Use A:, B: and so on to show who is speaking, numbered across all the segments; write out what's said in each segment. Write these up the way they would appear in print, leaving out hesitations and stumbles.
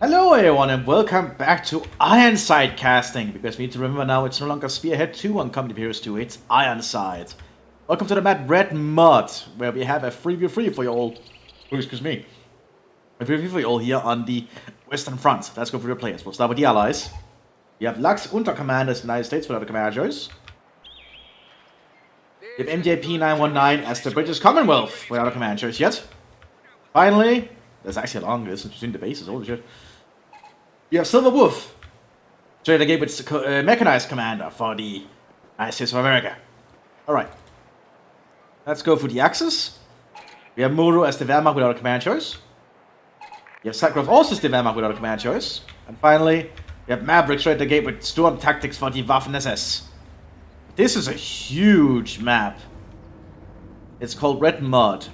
A: Hello everyone and welcome back to Ironside casting, because we need to remember now it's no longer Spearhead 2 on Company of Heroes 2, it's Ironside. Welcome to the map Red Mud, where we have a freebie free for you all. Excuse me. A freebie for you all here on the Western Front. Let's go through the players. We'll start with the allies. We have Lux Unter Commanders, United States without a commander choice. We have MJP 919 as the British Commonwealth without a commander choice yet. Finally, there's actually a long distance between the bases, holy shit. We have Silver Wolf, straight again with Mechanized Commander for the United States of America. Alright. Let's go for the Axis. We have Muro as the Wehrmacht without a command choice. We have Sackgrove also as the Wehrmacht without a command choice. And finally, we have Maverick straight again with Storm Tactics for the Waffen-SS. This is a huge map. It's called Red Mud.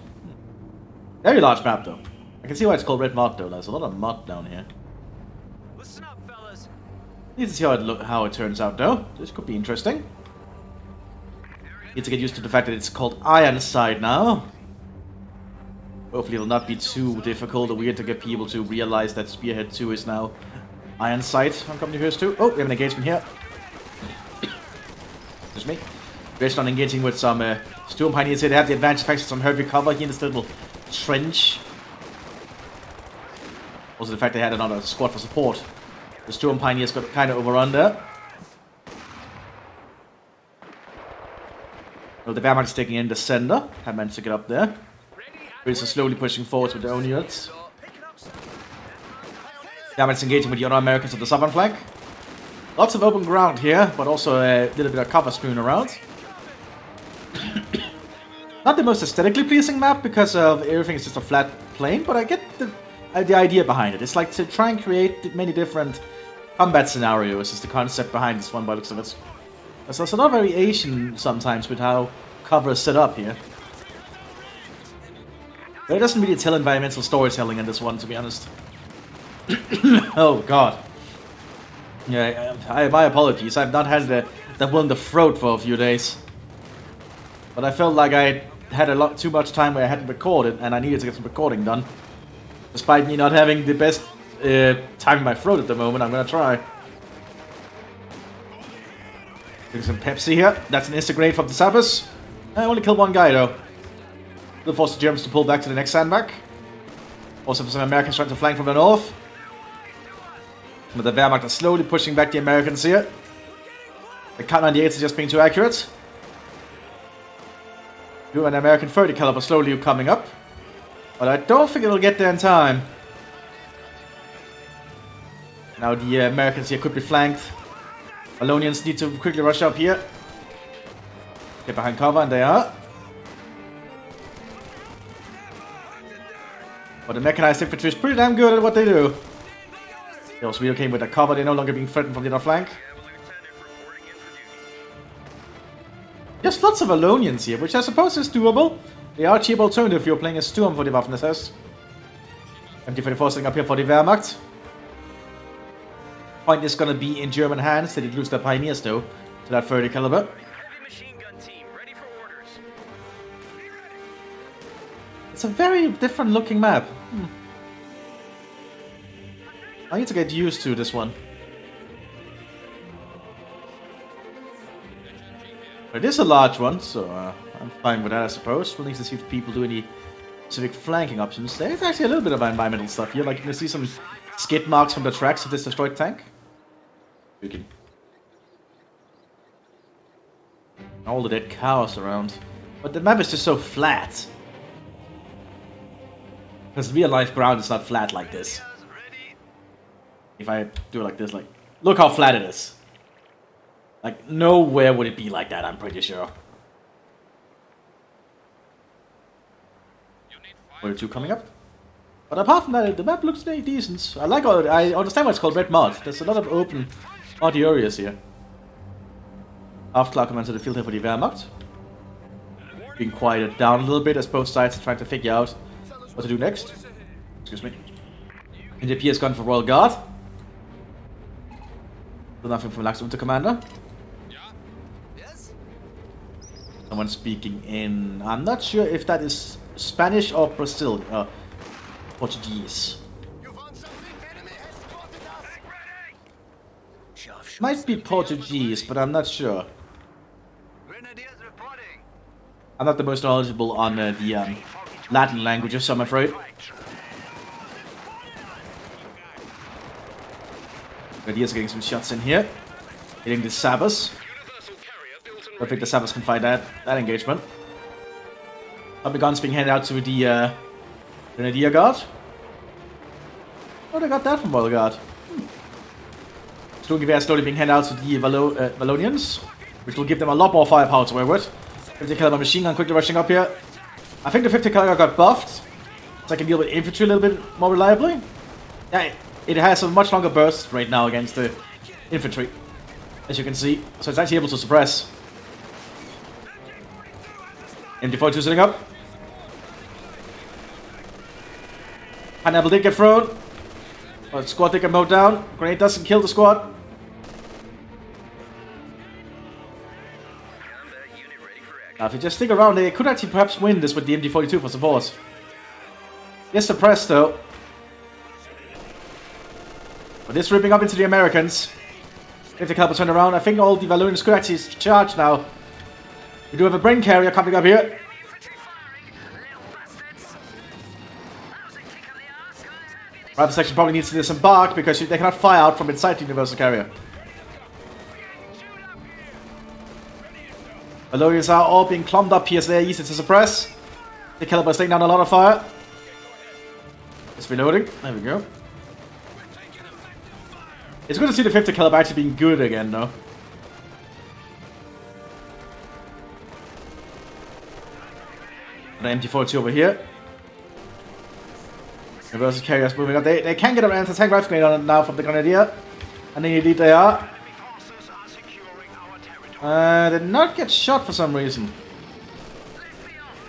A: Very large map though. I can see why it's called Red Mud though. There's a lot of mud down here.
B: Listen up, fellas.
A: Need to see how it turns out though. This could be interesting. Need to get used to the fact that it's called Ironside now. Hopefully it'll not be too difficult or weird to get people to realize that Spearhead 2 is now Ironside on Company of Heroes 2. Oh, we have an engagement here. Excuse me. Based on engaging with some Storm Pioneers here, they have the advantage effects of some heavy cover here in this little trench. Also the fact they had another squad for support. The Storm Pioneers got kind of overrun there. Well, the Wehrmacht is taking in the sender. Have managed to get up there. Brits are slowly pushing forward with their own units. Wehrmacht is engaging with the other Americans on the southern flank. Lots of open ground here, but also a little bit of cover strewn around. Not the most aesthetically pleasing map because of everything is just a flat plane, but I get the idea behind it. It's like to try and create many different combat scenarios is the concept behind this one by the looks of it. There's a lot of variation sometimes with how cover is set up here. But it doesn't really tell environmental storytelling in this one, to be honest. Oh god. Yeah, my apologies. I've not had that one in the throat for a few days. But I felt like I had a lot too much time where I hadn't recorded, and I needed to get some recording done. Despite me not having the best time in my throat at the moment, I'm gonna try. Getting some Pepsi here. That's an insta-grenade from the Sappers. I only killed one guy though. Will force the Germans to pull back to the next sandbag. Also some Americans trying to flank from the north. But the Wehrmacht are slowly pushing back the Americans here. The Cat 98 is just being too accurate. You and American 30 caliber slowly coming up. But I don't think it'll get there in time. Now the Americans here could be flanked. Valonians need to quickly rush up here. Get behind cover, and they are. But the mechanized infantry is pretty damn good at what they do. They also relocating with the cover, they're no longer being threatened from the other flank. There's lots of Valonians here, which I suppose is doable. They are a cheap alternative if you're playing a Sturm for the Waffen-SS. MT-34 sitting up here for the Wehrmacht. Point is gonna be in German hands. They did lose their Pioneers though, to that 30 caliber. It's a very different looking map. I need to get used to this one. It is a large one, so I'm fine with that, I suppose. We'll need to see if people do any specific flanking options. There's actually a little bit of environmental stuff here. Like you can see some skid marks from the tracks of this destroyed tank. You can. All the dead cows around. But the map is just so flat. Because real life ground is not flat like this. If I do it like this, like, look how flat it is. Like, nowhere would it be like that, I'm pretty sure. Where two coming up? But apart from that, the map looks very decent. I like all. I understand why it's called Red Mud. There's a lot of open, muddy areas here. After coming to the field here for the Wehrmacht. Being quieted down a little bit as both sides are trying to figure out what to do next. Excuse me. NJP has gone for Royal Guard. Still nothing from Lux Unter Commander. Someone speaking in... I'm not sure if that is Spanish or Portuguese. Might be Portuguese, but I'm not sure.
B: Grenadiers reporting.
A: I'm not the most knowledgeable on the Latin languages, I'm afraid. Grenadiers are getting some shots in here. Hitting the Sabers. I think the Sabers can fight that engagement. Public guns being handed out to the Grenadier Guard. Oh, they got that from Royal Guard. Sturmgewehr slowly being handed out to the Vallonians, which will give them a lot more firepower to work with. 50 caliber machine gun quickly rushing up here. I think the 50 caliber got buffed, so I can deal with infantry a little bit more reliably. Yeah, it has a much longer burst right now against the infantry, as you can see, so it's actually able to suppress. MD42 sitting up. Pineapple did get thrown. But squad did get mowed down. Grenade doesn't kill the squad. Now, if you just stick around, they could actually perhaps win this with the MD42 for support. Yes, suppressed though. But this ripping up into the Americans. 50 caliber turned around. I think all the Vallonians could actually charge now. We do have a brain carrier coming up here. Rifle section probably needs to disembark because they cannot fire out from inside the universal carrier. Vallonians are all being clumped up here, so they're easy to suppress. The caliber is laying down a lot of fire. It's reloading. There we go. It's good to see the 50 caliber actually being good again, though. An MT-42 over here. Universal carriers moving up. They can get an anti-tank rifle grenade on it now from the Grenadier. And indeed they are. Did not get shot for some reason.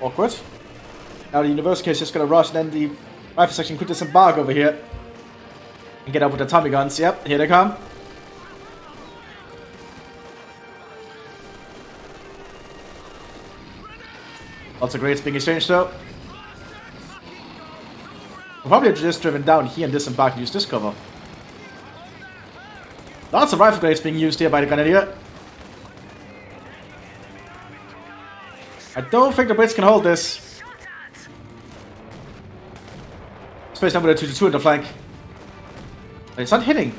A: Awkward. Now the universal carrier is just gonna rush, and then the rifle section could disembark over here. And get up with the Tommy guns. Yep, here they come. Lots of grenades being exchanged though. We'll probably have just driven down here and disembark and use this cover. Lots of rifle grenades being used here by the Grenadier. I don't think the Brits can hold this. Especially now with the 2-2 in the flank. It's not hitting.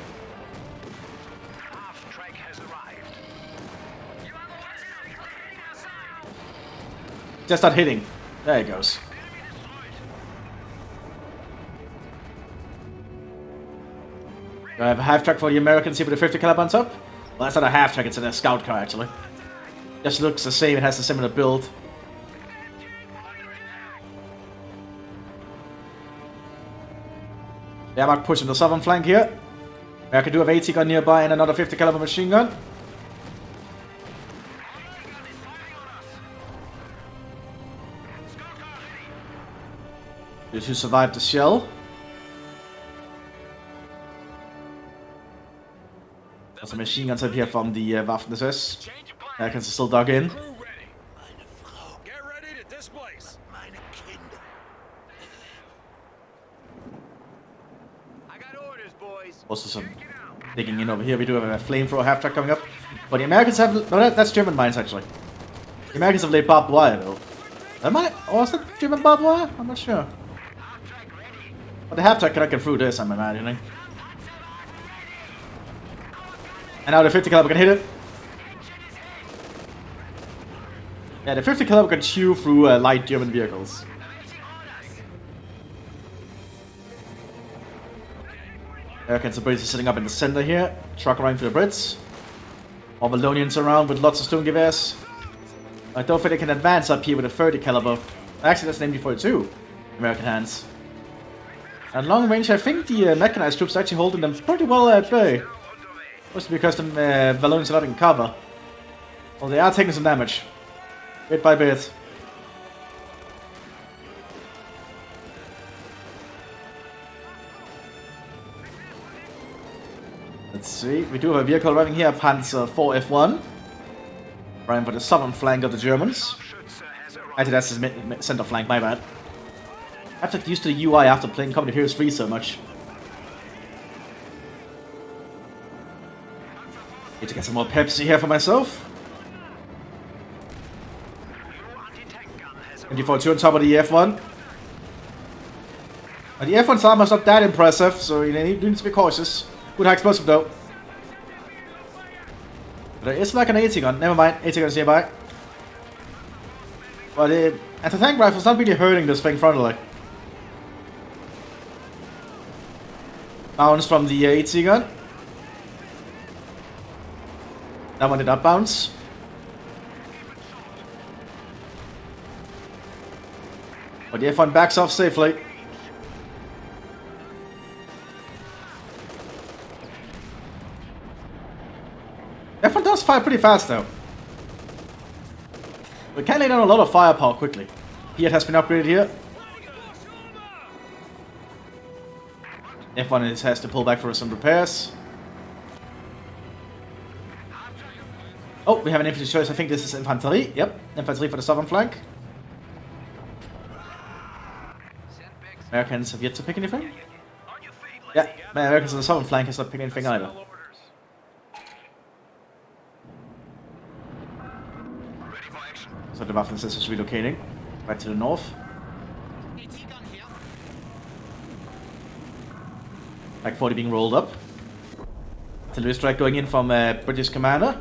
A: Just not hitting. There it goes. Do I have a half track for the Americans here with a 50 caliber on top? Well, that's not a half track, it's a scout car actually. Just looks the same, it has a similar build. Yeah, I'm pushing the southern flank here. I can do have 80 gun nearby and another 50 caliber machine gun. Those who survived the shell. There's a machine guns up here from the Waffen-SS. Americans are still dug in.
B: Get ready to displace. I got orders, boys.
A: Also some digging in over here. We do have a flamethrower half track coming up. But the Americans have... No, that's German mines actually. The Americans have laid barbed wire though. Or is that German barbed wire? I'm not sure. But the half track cannot get through this, I'm imagining. And now the 50 caliber can hit it. Yeah, the 50 caliber can chew through light German vehicles. Americans and Brits are sitting up in the center here. Truck around for the Brits. All Vallonians around with lots of Sturmgewehrs. I don't think they can advance up here with a 30 caliber. Actually, that's an MD42. American hands. At long range, I think the mechanized troops are actually holding them pretty well at bay. Mostly because the Vallonians are not in cover. Well, they are taking some damage. Bit by bit. Let's see. We do have a vehicle arriving here, Panzer 4 F1. Arriving for the southern flank of the Germans. Actually, that's his center flank, my bad. I have to get used to the UI after playing Company of Heroes 3 so much. Need to get some more Pepsi here for myself. 24-2 on top of the F1. And the F1's armor's not that impressive, so you need to be cautious. Good high explosive though. There is like an AT gun. Never mind, AT gun's nearby. But anti-tank rifle's not really hurting this thing frontally. Bounce from the AT gun. That one did not bounce. But the F1 backs off safely. F1 does fire pretty fast though. We can lay down a lot of firepower quickly. Fiat has been upgraded here. F1 has to pull back for some repairs. Oh, we have an infantry choice. I think this is infantry. Yep, infantry for the southern flank. Americans have yet to pick anything. Yeah, Americans on the southern flank has not picked anything either. So the Waffen is relocating right to the north. Like 40 being rolled up. Artillery strike going in from British commander.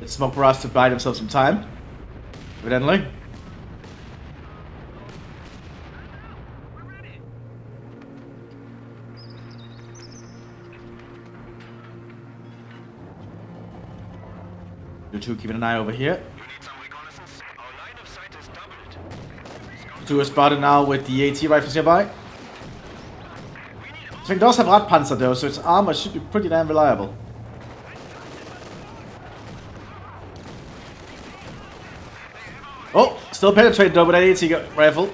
A: It's smoke for us to buy themselves some time. Evidently. You two keeping an eye over here. The two are spotted now with the AT rifles nearby. This thing does have Radpanzer though, so its armor should be pretty damn reliable. Oh, still penetrated though with that AT rifle.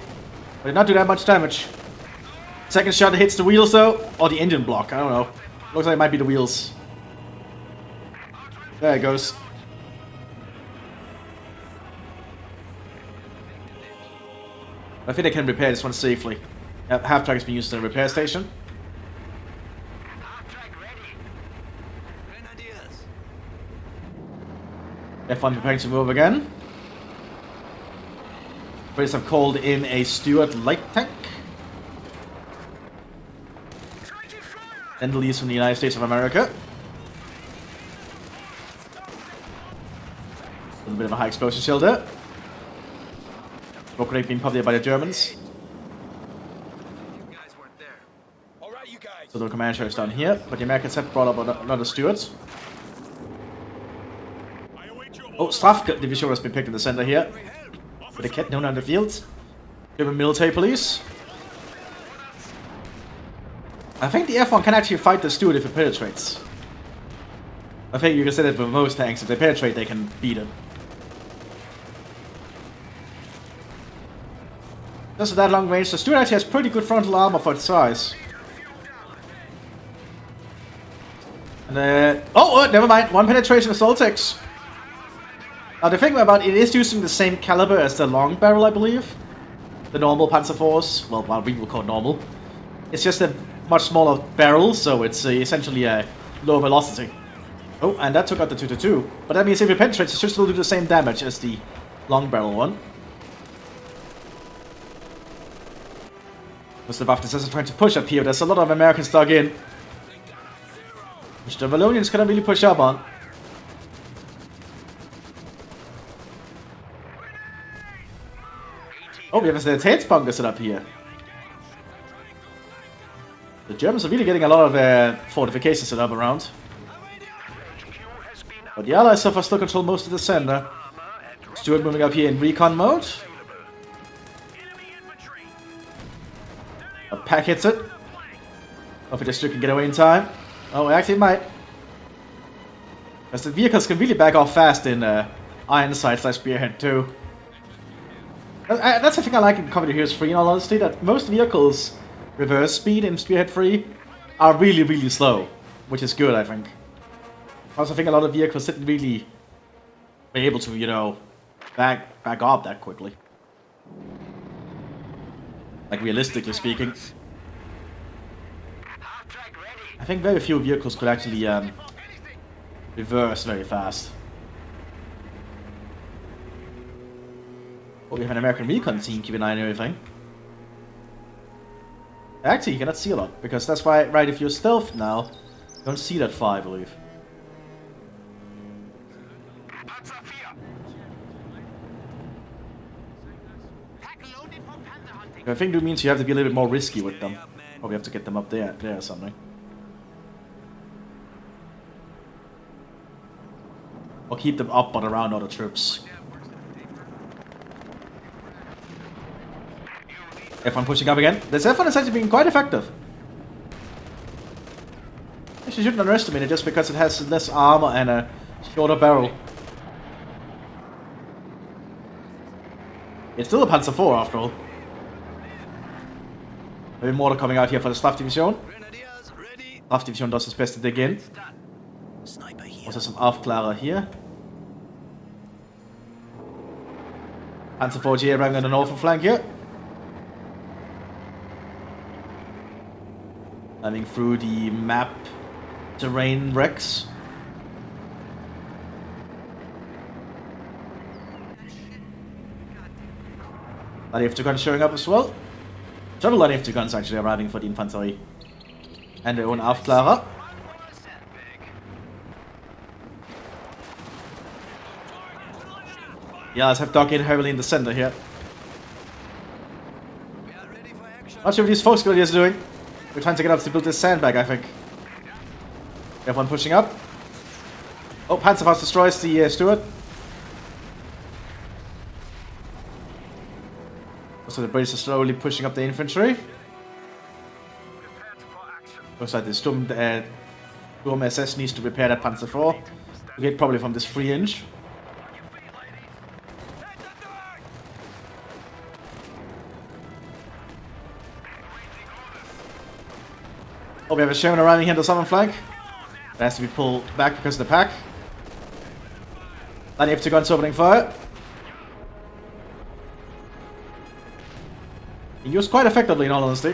A: But did not do that much damage. Second shot hits the wheels though, or the engine block, I don't know. Looks like it might be the wheels. There it goes. I think they can repair this one safely. Half-track has been used in a repair station. F1 preparing to move again. British have called in a Stuart light tank. And release from the United States of America. A little bit of a high explosion shield there. Smoke rate being pumped by the Germans. So the command share is down here, but the Americans have brought up another Stuart. Oh, Straf division has been picked in the center here. With a kit known on the fields. German military police. I think the F1 can actually fight the Stuart if it penetrates. I think you can say that for most tanks, if they penetrate, they can beat it. Just at that long range, the Stuart actually has pretty good frontal armor for its size. And oh, never mind. One penetration of Soltex. Now the thing about it is using the same caliber as the long barrel, I believe. The normal Panzer IVs. Well, what we will call normal. It's just a much smaller barrel, so it's essentially a low velocity. Oh, and that took out the 222. But that means if it penetrates, it should still do the same damage as the long barrel one. Mr. Mthis is trying to push up here. There's a lot of Americans dug in, which the Vallonians couldn't really push up on. Oh, we have a tails bunker set up here. The Germans are really getting a lot of fortifications set up around. But the Allies so far still control most of the center. Stuart moving up here in recon mode. A pack hits it. Hopefully the Stuart can get away in time. Oh, actually it might. Because the vehicles can really back off fast in Ironside / Spearhead II. That's the thing I like in Combat Heroes 3 in all honesty, that most vehicles reverse speed in Spearhead 3 are really, really slow. Which is good, I think. I also think a lot of vehicles didn't really be able to, you know, back up that quickly. Like realistically speaking. I think very few vehicles could actually reverse very fast. Oh, we have an American recon team keeping an eye on everything. Actually, you cannot see a lot, because that's why, right, if you're stealth now, you don't see that far, I believe. I think that means you have to be a little bit more risky with them. Probably have to get them up there or something. Or keep them up but around other troops. F1 pushing up again. This F1 is actually being quite effective. Actually, shouldn't underestimate it just because it has less armor and a shorter barrel. It's still a Panzer IV after all. Maybe more coming out here for the Staff Division. Staff Division does its best to dig in. Also some Aufklärer here. Panzer IV GA running on the northern flank here. Running through the map terrain wrecks. Light guns showing up as well. Several light guns actually arriving for the Infanterie. And their own Aufklärer. Yeah, let's have dug in heavily in the center here. Not sure what these folks are doing. We're trying to get up to build this sandbag, I think. We have one pushing up. Oh, Panzerfaust destroys the Stuart. So the British are slowly pushing up the infantry. Looks like the Sturm SS needs to repair that Panzer IV. We get probably from this 3-inch. Oh, we have a Sherman arriving here on the southern flank. That has to be pulled back because of the pack. Then you have 2 guns opening fire. Used quite effectively, in all honesty.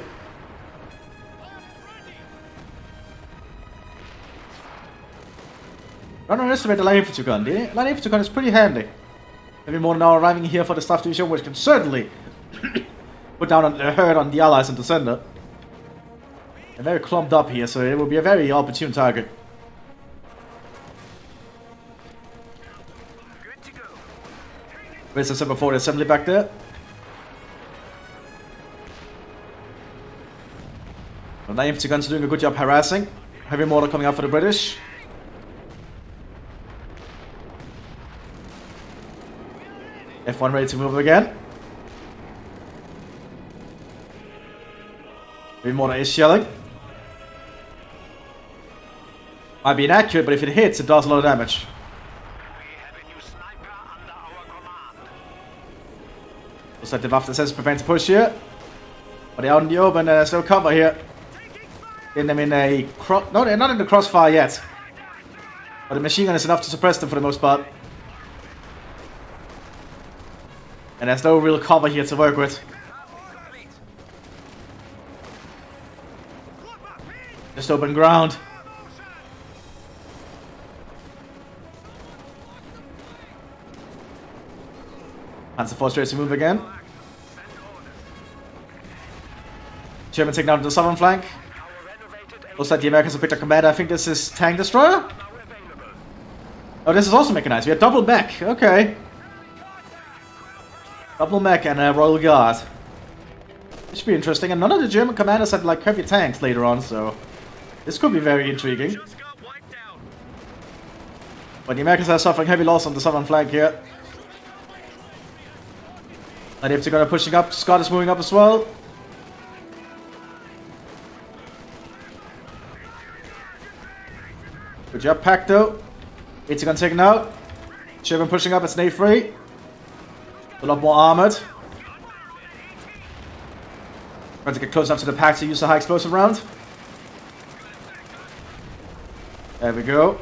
A: Don't underestimate the light infantry gun. The light infantry gun is pretty handy. Maybe more now arriving here for the Staff Division, which can certainly put down a hurt on the allies in the center. They're very clumped up here, so it will be a very opportune target. As I said before, the assembly back there. The light infantry guns are doing a good job harassing. Heavy mortar coming out for the British. F1 ready to move again. Heavy mortar is shelling. Might be inaccurate, but if it hits, it does a lot of damage. Looks like the Mthis is preparing to push here. But they're out in the open, there's no cover here. Getting them in a no, they're not in the crossfire yet. But the machine gun is enough to suppress them for the most part. And there's no real cover here to work with. Just open ground. Panzer IV straight to move again. German taking out the southern flank. Looks like the Americans have picked a commander. I think this is Tank Destroyer. Oh, this is also mechanized. We have double mech. Okay. Double mech and a Royal Guard. This should be interesting. And none of the German commanders have like heavy tanks later on, so this could be very intriguing. But the Americans are suffering heavy loss on the southern flank here. And if they're gonna pushing up, Scott is moving up as well. Good job, Pack though. It's gonna taken out. Sherman pushing up, it's an A3. A lot more armored. Trying to get close enough to the Pack to use the high explosive round. There we go.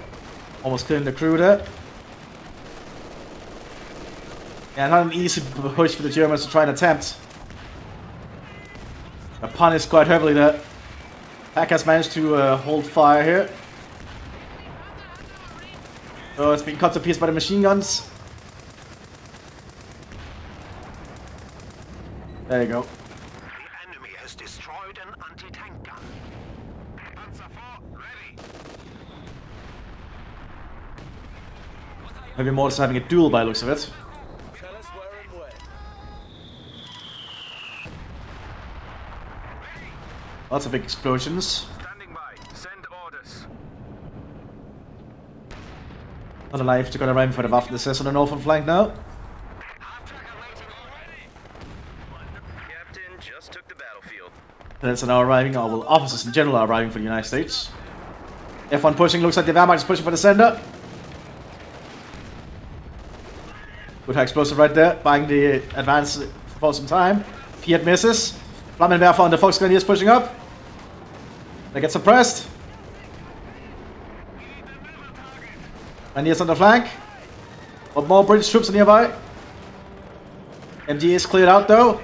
A: Almost clearing the crew there. Yeah, not an easy push for the Germans to try and attempt. They're punished quite heavily there. Pack has managed to hold fire here. So it's been cut to pieces by the machine guns. There you go.
B: The enemy has destroyed an anti-tank gun. Panzer IV, ready.
A: Maybe Mthis having a duel by the looks of it.
B: Tell us where and when.
A: Lots of big explosions.
B: Standing by. Send orders.
A: Not alive to go around for the Mthis on the northern flank now.
B: Half-tracker waiting already. Captain just took the battlefield.
A: That's now arriving, or well, officers in general are arriving for the United States. F1 pushing, looks like the Wehrmacht is pushing for the center. Good high explosive right there, buying the advance for some time. Piet misses. Flammenwerfer on the Volksgrenadiers pushing up. They get suppressed. Grenadiers on the flank. But more British troops are nearby. MD is cleared out though.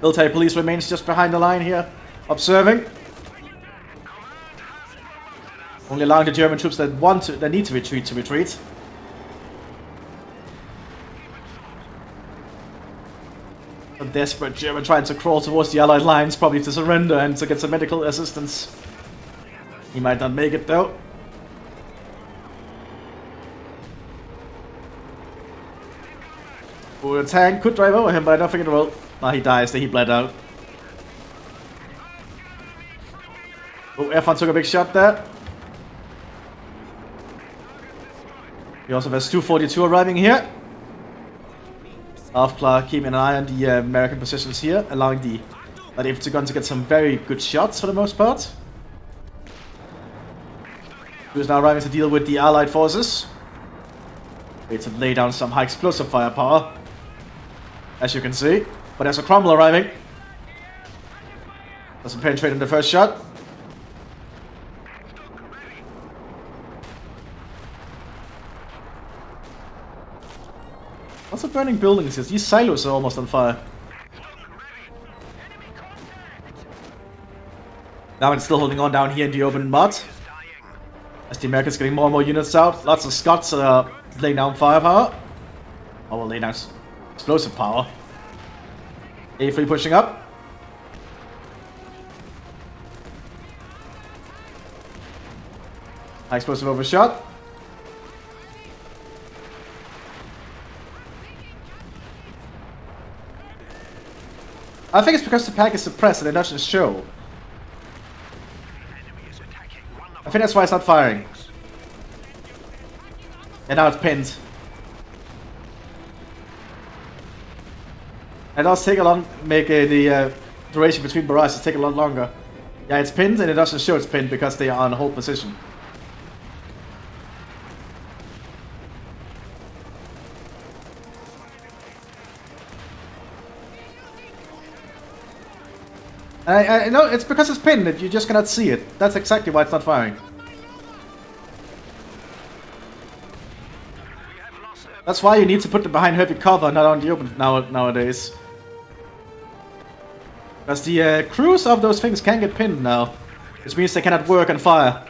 A: Military police remains just behind the line here, observing. Only allowing the German troops that need to retreat. A desperate German trying to crawl towards the Allied lines, probably to surrender and to get some medical assistance. He might not make it though. Oh, the tank could drive over him, but I don't think it will. Nah, he dies, then he bled out. Oh, F1 took a big shot there. He also has 242 arriving here. After keeping an eye on the American positions here, allowing the infantry gun to get some very good shots for the most part. Who is now arriving to deal with the Allied forces. Ready to lay down some high explosive firepower, as you can see. But there's a Cromwell arriving. Doesn't penetrate in the first shot. Lots of burning buildings here. These silos are almost on fire. Now it's still holding on down here in the open mud. As the Americans getting more and more units out. Lots of Scots laying down firepower. Oh, well, laying down explosive power. A3 pushing up. High explosive overshot. I think it's because the pack is suppressed and it doesn't show. I think that's why it's not firing. And now it's pinned. It does take a long, the duration between barrages take a lot longer. Yeah, it's pinned and it doesn't show it's pinned because they are on hold position. I know it's because it's pinned that you just cannot see it. That's exactly why it's not firing. That's why you need to put it behind heavy cover, not on the open nowadays. Because the crews of those things can get pinned now, which means they cannot work and fire.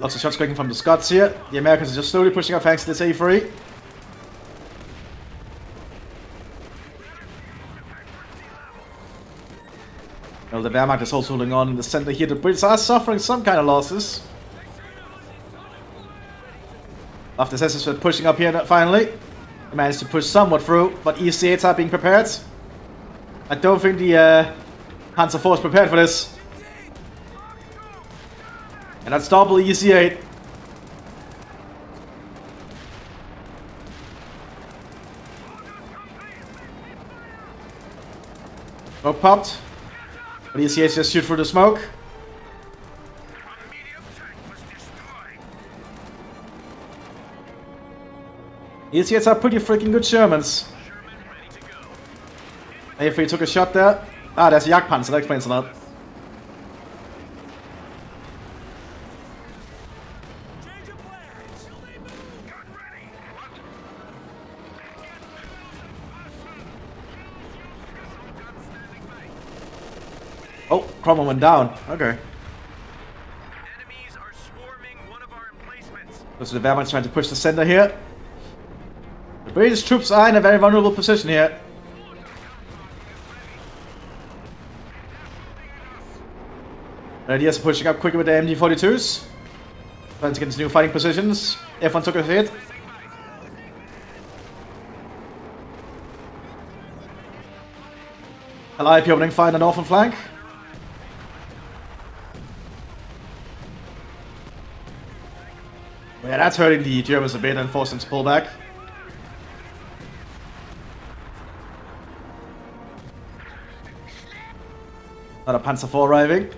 A: Lots of shots going from the Scots here. The Americans are just slowly pushing up thanks to this A3. Well, the Wehrmacht is also holding on in the center here. The Brits are suffering some kind of losses. After Mthis is pushing up here finally. They managed to push somewhat through, but EC8s are being prepared. I don't think the Panzer IV is prepared for this. And that's double EC8. Smoke popped. But EC8s just shoot through the smoke. EC8s are pretty freaking good Shermans. A3 took a shot there. Ah, there's a Jagdpanzer, that explains a lot. Cromwell went down. Okay.
B: Enemies are swarming one of our emplacements.
A: So the Wehrmacht's trying to push the center here. The British troops are in a very vulnerable position here. The ideas are pushing up quickly with the MG42s. Trying to get into new fighting positions. F1 took a hit. Calliope opening fire on the northern flank. Yeah, that's hurting the Germans a bit and forcing them to pull back. Another Panzer IV arriving.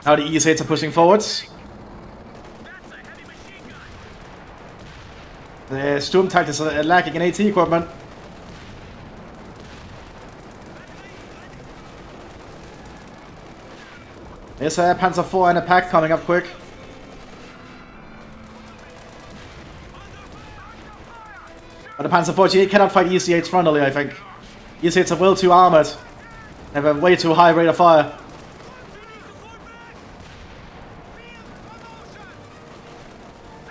A: Now the ES8s are pushing forwards. The Sturm tactics are lacking in AT equipment. There's a Panzer IV and a pack coming up quick. But the Panzer IV cannot fight EC8s frontally, I think. EC8s are well too armored. They have a way too high rate of fire.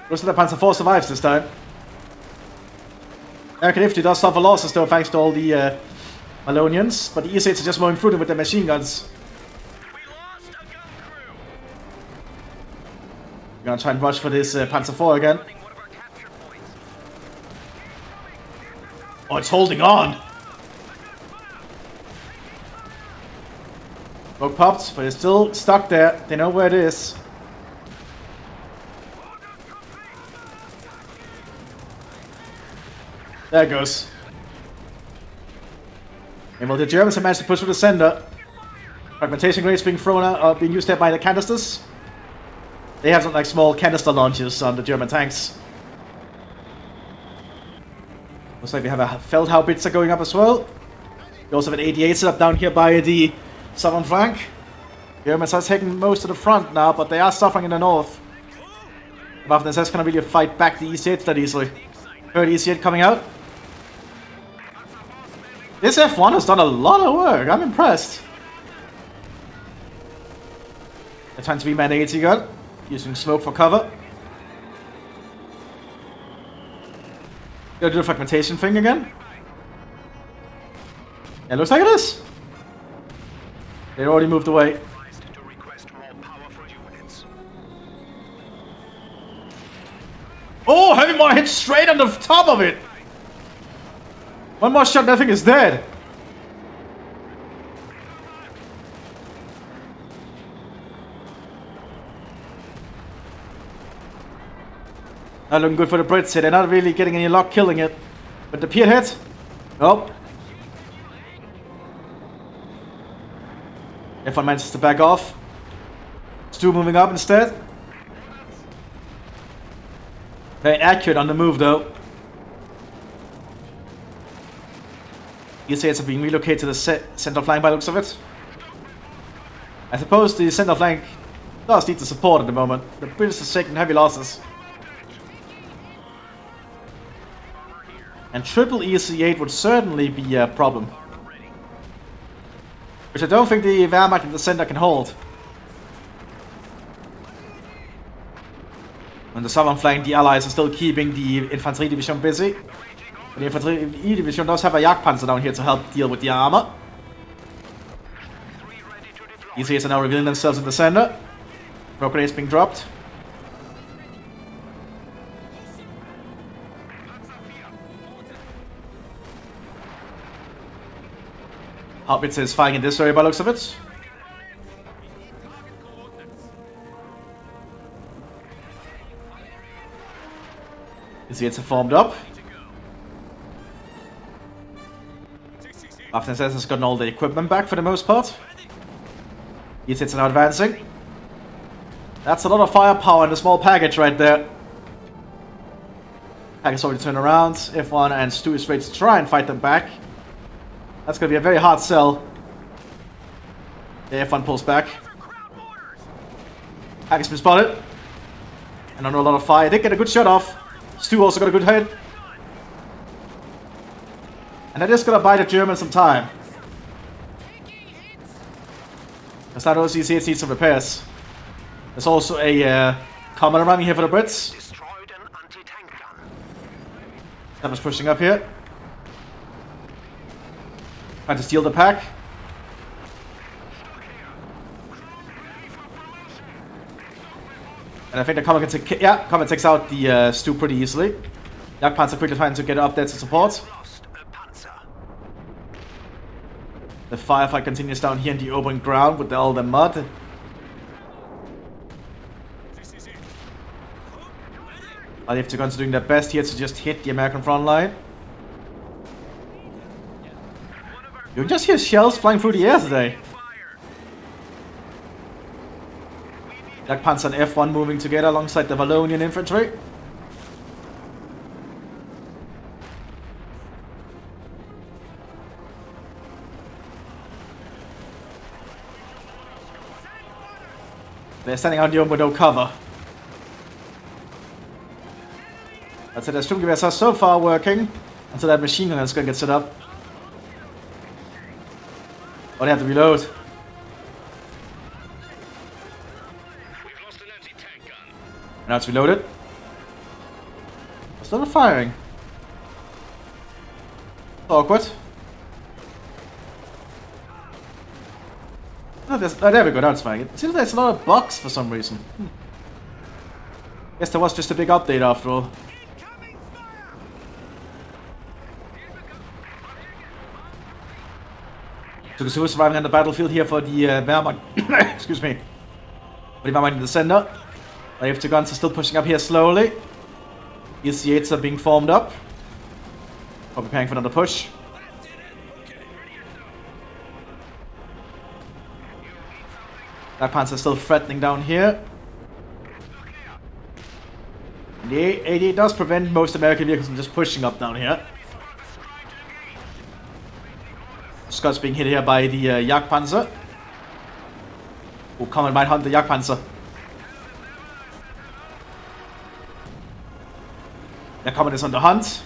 A: Looks like the Panzer IV survives this time. American infantry does suffer losses though, thanks to all the Malonians, but the ES8s are just moving through them with their machine guns. We're gonna try and rush for this Panzer IV again. Oh, it's holding on! Broke popped, but it's still stuck there. They know where it is. There it goes. And well, the Germans have managed to push through the center. Fragmentation grenades being thrown out, being used there by the canisters. They have some like small canister launchers on the German tanks. Looks like we have a Feldhaubitzer going up as well. We also have an 88 set up down here by the southern flank. Germans are taking most of the front now, but they are suffering in the north. Waffen SS cannot really fight back the EC8 that easily. Third EC8 coming out. This F1 has done a lot of work. I'm impressed. They're trying to reman the AT gun, using smoke for cover. Gonna do the fragmentation thing again. Yeah, looks like it is. They already moved away. Oh, heavy more hit straight on the top of it. One more shot, that thing is dead. Not looking good for the Brits here. They're not really getting any luck killing it. But the Spearhead? Nope. F1 manages to back off. Stu moving up instead. Very accurate on the move though. You say it's being relocated to the center flank by the looks of it. I suppose the center flank does need the support at the moment. The British are taking heavy losses. And triple EC8 would certainly be a problem. Which I don't think the Wehrmacht in the center can hold. On the southern flank, the Allies are still keeping the Infantry Division busy. The Infantry Division does have a Jagdpanzer down here to help deal with the armor. ECAs are now revealing themselves in the center. Grenades being dropped. Haubitze is firing in this area by looks of it. ECAs are formed up. Waffen SS has gotten all the equipment back for the most part. ECAs are now advancing. That's a lot of firepower in a small package right there. Package already turned around. F1 and Stu is ready to try and fight them back. That's going to be a very hard sell. The F1 pulls back. Package been spotted. And under a lot of fire. They get a good shot off. Stu also got a good hit. And that is going to buy the Germans some time. Because that OCC needs some repairs. There's also a common around here for the Brits.
B: Destroyed an anti-tank gun.
A: That was pushing up here. Trying to steal the pack. And I think the Comet can take, yeah, Comet takes out the Stu pretty easily. Jagdpanzer quickly trying to get up there to support.
B: Lost a panzer.
A: The firefight continues down here in the open ground with all the mud. I have to guns doing their best here to just hit the American front line. You can just hear shells flying through the air today. Jagdpanzer and F1 moving together alongside the Wallonian infantry. They're standing out in the open with no cover. That's it, the Sturmgewehrs are so far working until that machine gun is going to get set up. Oh, they have to reload.
B: We've lost an anti-tank gun.
A: Now it's reloaded. Still firing. Awkward. Oh, there we go, now it's firing. It seems like there's a lot of bugs for some reason. Guess there was just a big update after all. So the is arriving on the battlefield here for the Wehrmacht. Excuse me. For the Wehrmacht in the center. I have two guns are still pushing up here slowly. EC8s are being formed up. Probably preparing for another push. That Panzer is still threatening down here. And the 88 does prevent most American vehicles from just pushing up down here. Scott's being hit here by the Jagdpanzer. Oh, Comet might hunt the Jagdpanzer. The Comet is on the hunt.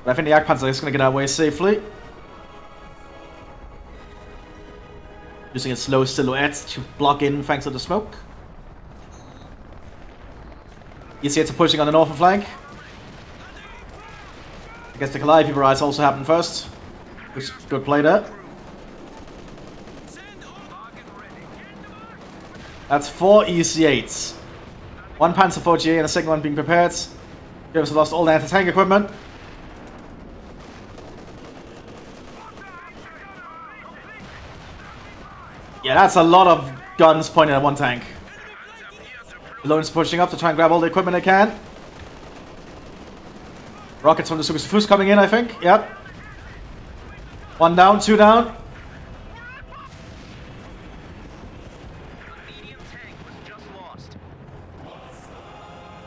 A: But I think the Jagdpanzer is going to get away safely. Using its slow silhouette to block in thanks to the smoke. EC8s are pushing on the northern flank. I guess the Calliope barrage also happened first. Which is good play there. That's 4 EC8s. One Panzer 4GA and the second one being prepared. Germans have lost all the anti-tank equipment. Yeah, that's a lot of guns pointed at one tank. Wallonians pushing up to try and grab all the equipment they can. Rockets from the Fuß coming in, I think. Yep. One down, two down.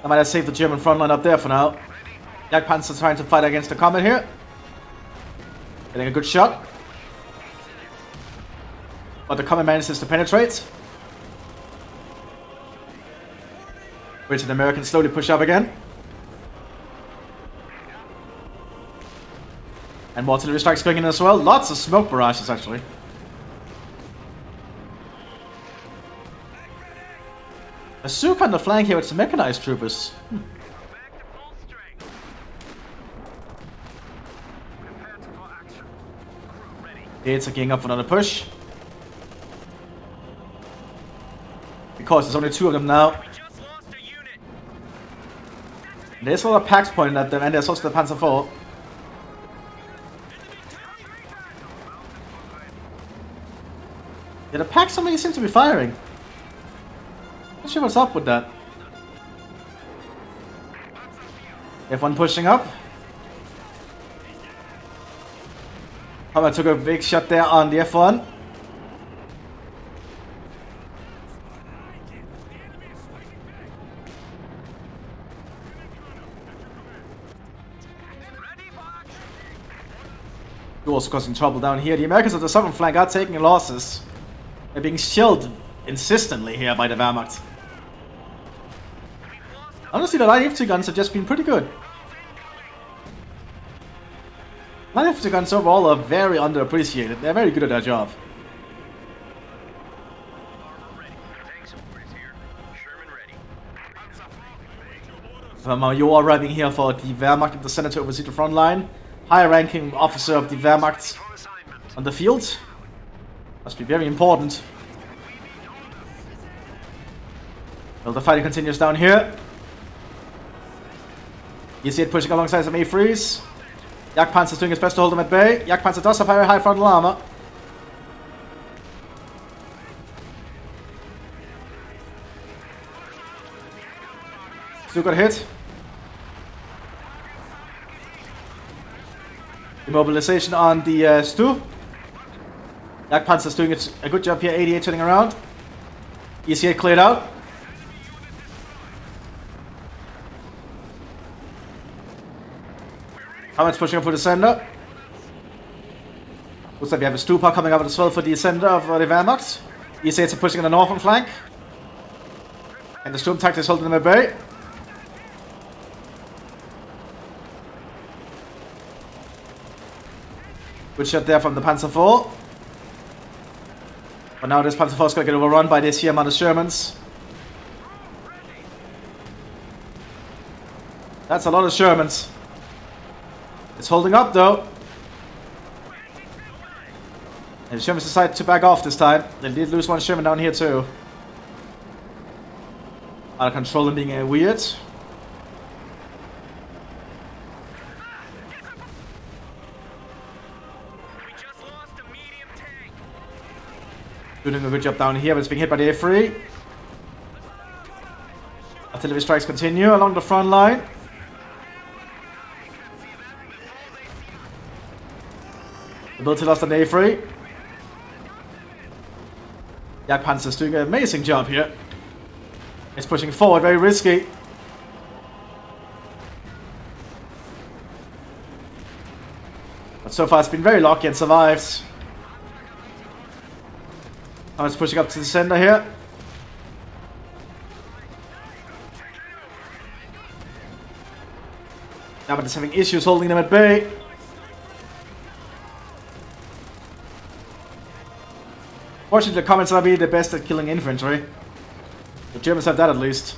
A: I might have saved the German front line up there for now. Jagdpanzer trying to fight against the Comet here. Getting a good shot. But the Comet manages to penetrate. Brits and Americans slowly push up again. And more artillery strikes going in as well. Lots of smoke barrages, actually. A Suk on the flank here with some mechanized troopers. Gates are gearing up for another push. Because there's only two of them now. And there's a lot of packs pointing at them, and there's also the Panzer IV. Yeah, the packs suddenly seem to be firing. Not sure what's up with that. F1 pushing up. I took a big shot there on the F1. Also causing trouble down here. The Americans of the southern flank are taking losses. They're being shelled insistently here by the Wehrmacht. Honestly, the light infantry guns have just been pretty good. Light infantry guns overall are very underappreciated. They're very good at their job. a major arriving here for the Wehrmacht in the center to oversee the front line. High-ranking officer of the Wehrmacht on the field. Must be very important. Well, the fighting continues down here. You see it pushing alongside some A3s. Jagdpanzer is doing his best to hold them at bay. Jagdpanzer does have very high frontal armor. Still got hit. Immobilization on the Stu. Jagdpanzer is doing a good job here. 88 turning around. You see it cleared out. Hammer's pushing up for the center. Looks like we have a Stupa coming up as well for the center of the Wehrmacht. You see it's pushing on the northern flank. And the Sturmtakt is holding them at bay. Good shot there from the Panzer IV. But now this Panzer IV is going to get overrun by this here amount of Shermans. That's a lot of Shermans. It's holding up though. And the Shermans decide to back off this time. They did lose one Sherman down here too. Out of control and being weird. Doing a good job down here, but it's being hit by the A3. Artillery strikes continue along the front line. The ability lost on the A3. Jagdpanzer is doing an amazing job here. He's pushing forward, very risky. But so far it's been very lucky and survives. Now it's pushing up to the center here. Now but it's having issues holding them at bay. Fortunately, the Commons are be the best at killing infantry. The Germans have that at least.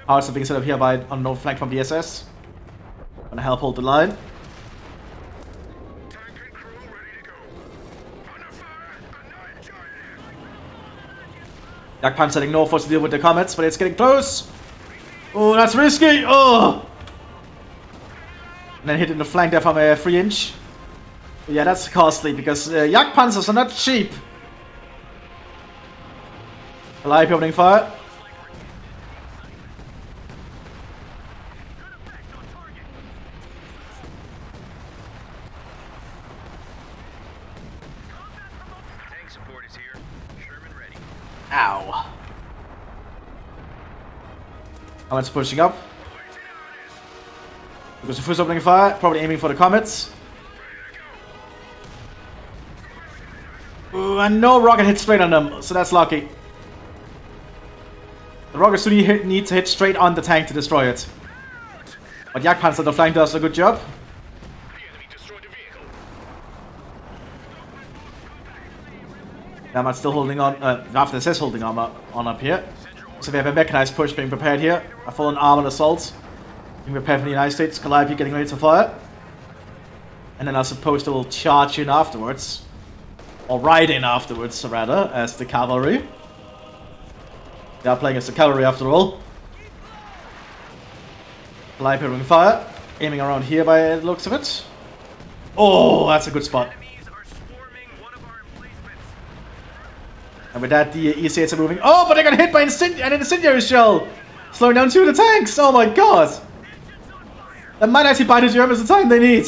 A: Hearts are being set up here by unknown flank from the SS. Gonna help hold the line. Jagdpanzer setting northwards to deal with the comets, but it's getting close. Oh, that's risky. Oh! And then hitting the flank there from a 3-inch. Yeah, that's costly because Jagdpanzers are not cheap. Live opening fire.
B: Tank support is here. Sherman ready.
A: Ow. Comets pushing up. Because the first opening fire, probably aiming for the comets. Ooh, and no rocket hit straight on them, so that's lucky. The rockets do need to hit straight on the tank to destroy it. But Jagdpanzer on the flank does a good job. Wehrmacht's still holding on, after this is holding armor on up here. So we have a mechanized push being prepared here. A full-on armored assault being prepared from the United States. Calliope getting ready to fire. And then I suppose they will charge in afterwards. Or ride in afterwards, rather, as the cavalry. They are playing as the cavalry after all. Calliope opening fire. Aiming around here by the looks of it. Oh, that's a good spot. And with that, the EC8s are moving. Oh, but they got hit by an incendiary shell! Slowing down two of the tanks! Oh my god! That might actually buy the Germans the time they need.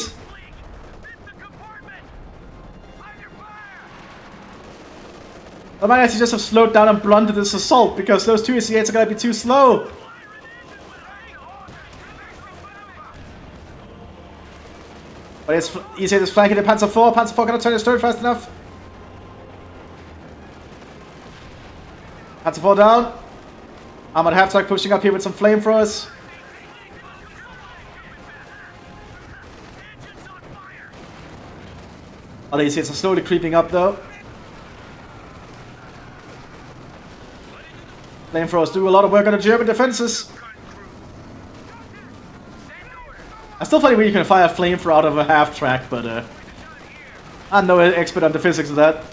A: That might actually just have slowed down and blunted this assault because those two EC8s are gonna be too slow. But it's EC8 is flanking the Panzer IV. Panzer IV cannot turn his turret fast enough. Panzer IV down. Armored half-track pushing up here with some flamethrowers. Other EC8s are slowly creeping up though. Flamethrowers do a lot of work on the German defenses. I still find you can fire a flamethrower out of a half track, but I'm no expert on the physics of that.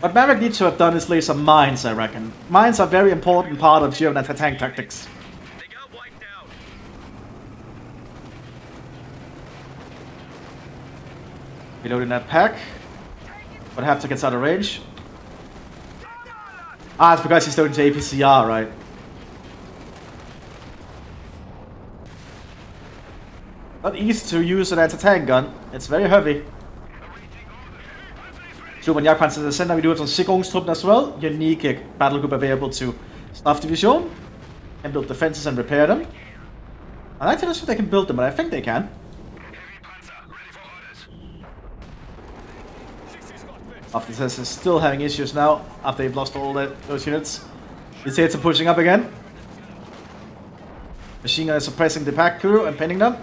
A: What Maverick needs to have done is lay some mines, I reckon. Mines are a very important part of German anti-tank tactics. Reloading that pack. But have to get out of range. Ah, it's because he's going to APCR, right? Not easy to use an anti-tank gun. It's very heavy. Super Jagdpanzer in the center. We do have some Sicherungstruppen as well. Unique battle group available to Staff Division. Can build defenses and repair them. I'd like to know if they can build them, but I think they can. Mthis is still having issues now after they've lost all those units. His hits are pushing up again. Machine gun is suppressing the pack crew and pinning them.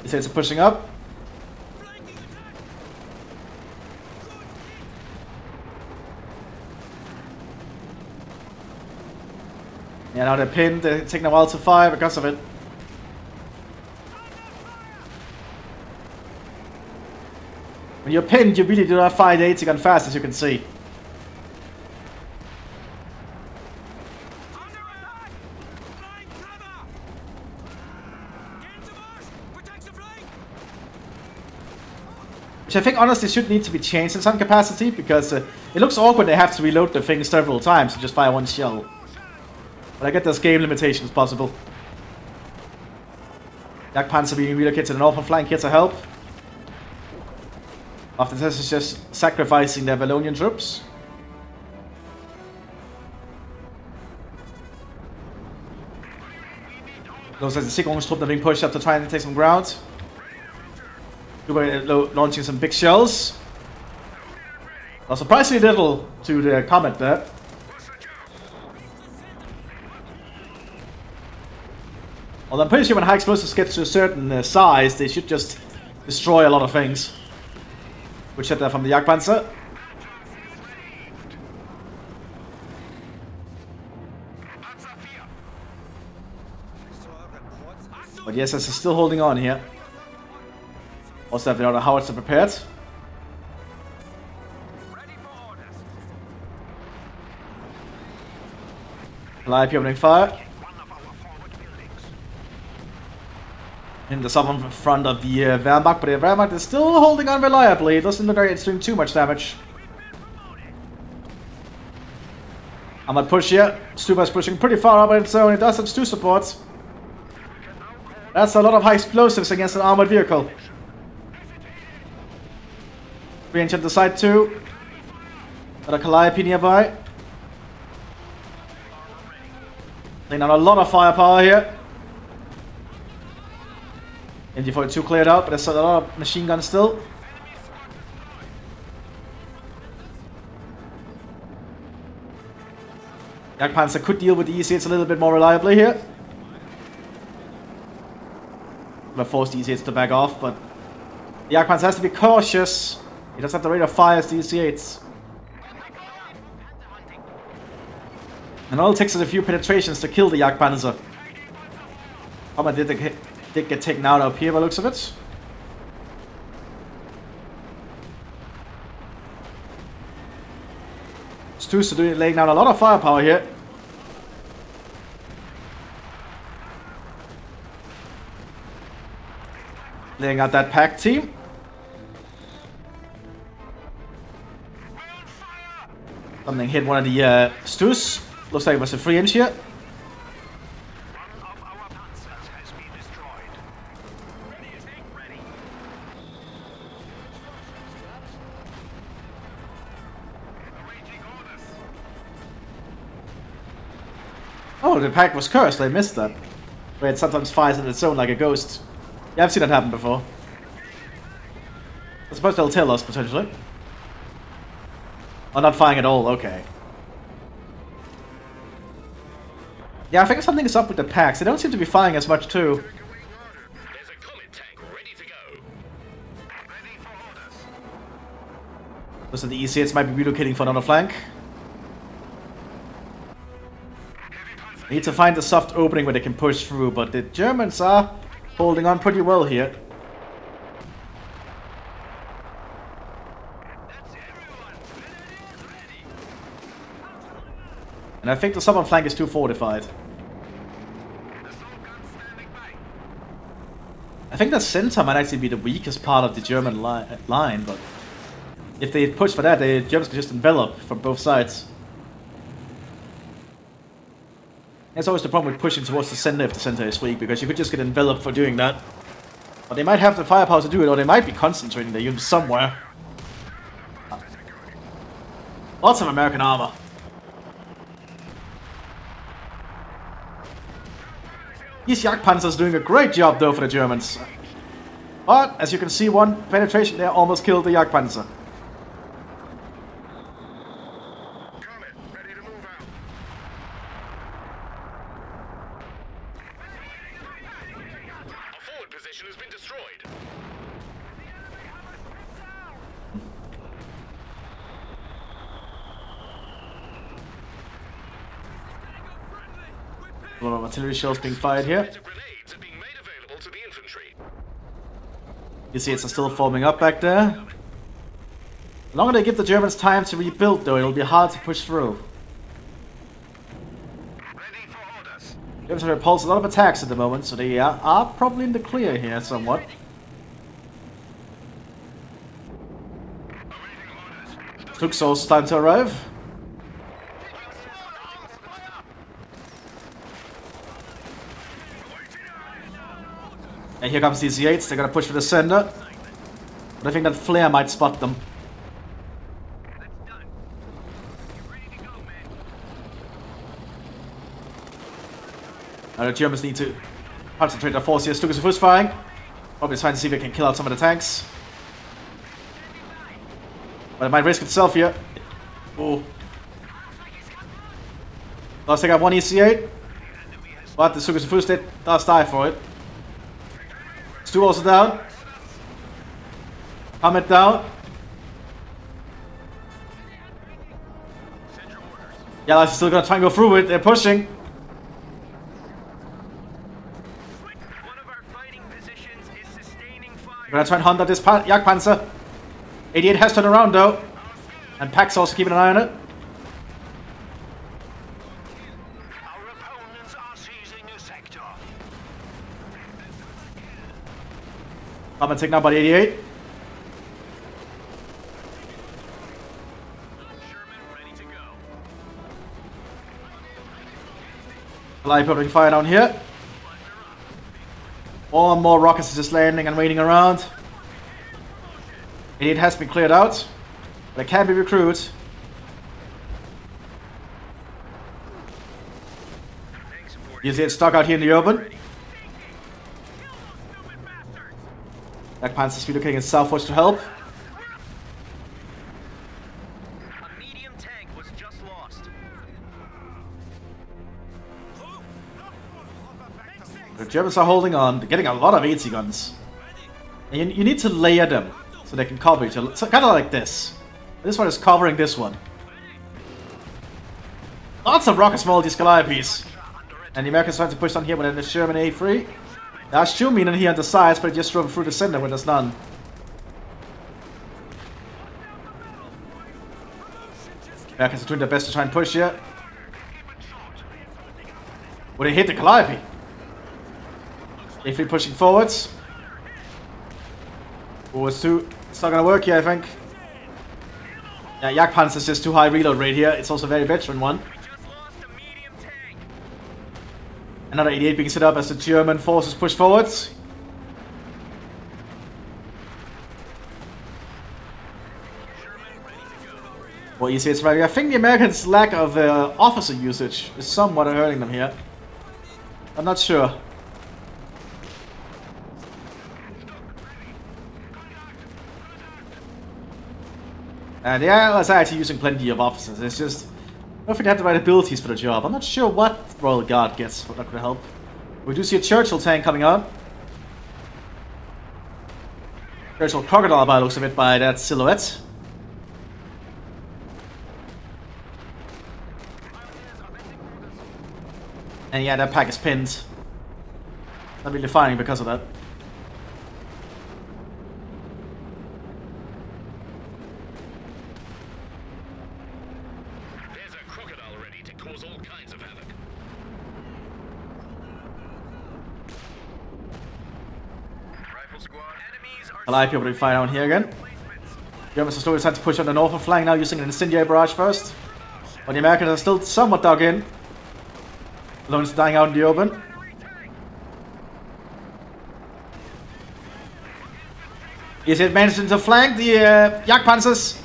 A: His hits are pushing up. Yeah, now they're pinned. They're taking a while to fire because of it. When you're pinned, you really do not fire the 80 gun fast, as you can see. Which I think honestly should need to be changed in some capacity, because it looks awkward they have to reload the thing several times to just fire one shell. But I get there's game limitations possible. Jagdpanzer being relocated to the northern flank here to help. After this is just sacrificing their Vallonian troops. Those are the Sicherungstruppen being pushed up to try and take some ground. Launching some big shells. Well, surprisingly little to the Comet there. Although I'm pretty sure when high explosives get to a certain size, they should just destroy a lot of things. Which hit that from the Jagdpanzer. But yes, SS is still holding on here. Also have the other howitzer prepared. Calliope opening fire. In the southern front of the Wehrmacht, but the Wehrmacht is still holding on reliably. It doesn't look like it's doing too much damage. I'm gonna push here. Stuba's pushing pretty far up on its own. It does have 2 supports. That's a lot of high explosives against an armored vehicle. Range at the side too. Got a Calliope nearby. Laying on a lot of firepower here. MD-42 cleared out, but there's a lot of machine guns still. Jagdpanzer could deal with the EC8s a little bit more reliably here. I'm gonna force the EC8s to back off, but the Jagdpanzer has to be cautious. He doesn't have the rate of fire as the EC8s. And all it takes is a few penetrations to kill the Jagdpanzer. Comet did get taken out up here by the looks of it. Stu's laying down a lot of firepower here. Laying out that pack team. Something hit one of the Stu's. Looks like it was a 3-inch here. Oh, the pack was cursed. I missed that. Where it sometimes fires on its own like a ghost. Yeah, I've seen that happen before. I suppose they'll tell us, potentially. Oh, not firing at all. Okay. Yeah, I think something is up with the packs. They don't seem to be firing as much too.
B: There's a comet tank ready to go. Ready for orders.
A: Looks like the ECAs might be relocating for another flank. They need to find a soft opening where they can push through, but the Germans are holding on pretty well here. And I think the southern flank is too fortified. I think the center might actually be the weakest part of the German line, but if they push for that, the Germans can just envelop from both sides. That's always the problem with pushing towards the center if the center is weak, because you could just get enveloped for doing that. But they might have the firepower to do it, or they might be concentrating their units somewhere. Lots of American armor. These Jagdpanzers doing a great job though for the Germans. But, as you can see, one penetration there almost killed the Jagdpanzer. A lot of artillery shells being fired here. You see it's still forming up back there. The longer they give the Germans time to rebuild though, it'll be hard to push through. Germans have repulsed a lot of attacks at the moment, so they are probably in the clear here somewhat. Tuxos time to arrive. And here comes these Yates, they're gonna push for the center. But I think that flare might spot them. Now the Germans need to concentrate their force here. Stukas are first firing. Probably trying to see if they can kill out some of the tanks. But it might risk itself here. Oh. Does take out one EC8. But the Stukas first does die for it. Stu also down. Comet down. Yeah, I'm still gonna try and go through it. They're pushing. We're gonna try and hunt at this Jagdpanzer. 88 has turned around though. And Pax also keeping an eye on it.
B: Our opponents are seizing a sector.
A: Comet taken out by the 88. Live opening fire down here. More and more rockets are just landing and waiting around. 88 has been cleared out. But it can be recruited. You see it stuck out here in the open. Black Panzer's relocating southwards to help.
B: A medium tank was just lost.
A: The Germans are holding on. They're getting a lot of 80 guns. And you need to layer them so they can cover each other. So kind of like this. This one is covering this one. Lots of rockets from all these Calliopes. And the Americans trying to push on here, but then the Sherman A3. There's Schumann in here on the sides, but it just drove through the center when there's none. Americans are doing their best to try and push here. Will they hit the Calliope? A3 pushing forwards. Oh, it's not gonna work here, I think. Yeah, Jagdpanzer is just too high reload rate here. It's also a very veteran one. Another 88 being set up as the German forces push forwards. Well, you see it's right. I think the Americans' lack of officer usage is somewhat hurting them here. I'm not sure. And yeah, I was actually using plenty of officers. It's just don't think they have the right abilities for the job. I'm not sure what Royal Guard gets for that could help. We do see a Churchill tank coming out. Churchill Crocodile by the looks of it by that silhouette. And yeah, that pack is pinned. Not really firing because of that.
B: There's a crocodile ready to cause all kinds of havoc. Rifle squad. Enemies are
A: Calliope will be firing down here again. Germans are slowly trying to push on the northern flank now using an incendiary barrage first. But the Americans are still somewhat dug in. Lone's dying out in the open. Is it managing to flank the Jagdpanzers?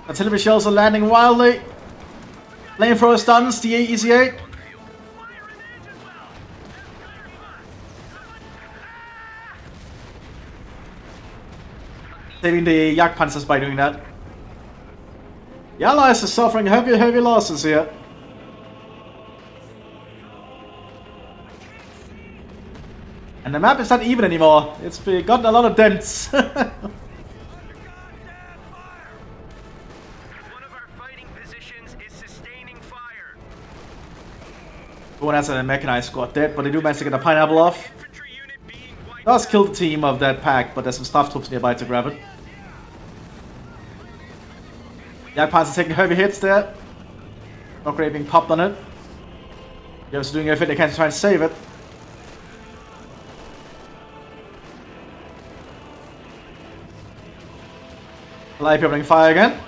A: Artillery shells are landing wildly. Flamethrower stuns the ECA. Saving the Jagdpanzers by doing that. The Allies are suffering heavy losses here. And the map is not even anymore. It's gotten a lot of dents.
B: One of our fighting positions is sustaining fire.
A: One has a mechanized squad dead, but they do manage to get the pineapple off.
B: Infantry unit being wiped.
A: Does kill the team of that pack, but there's some staff troops nearby to grab it. Jagdpanzer taking heavy hits there. Valkyrie being popped on it. Germans doing everything they can to try and save it. Light opening fire again.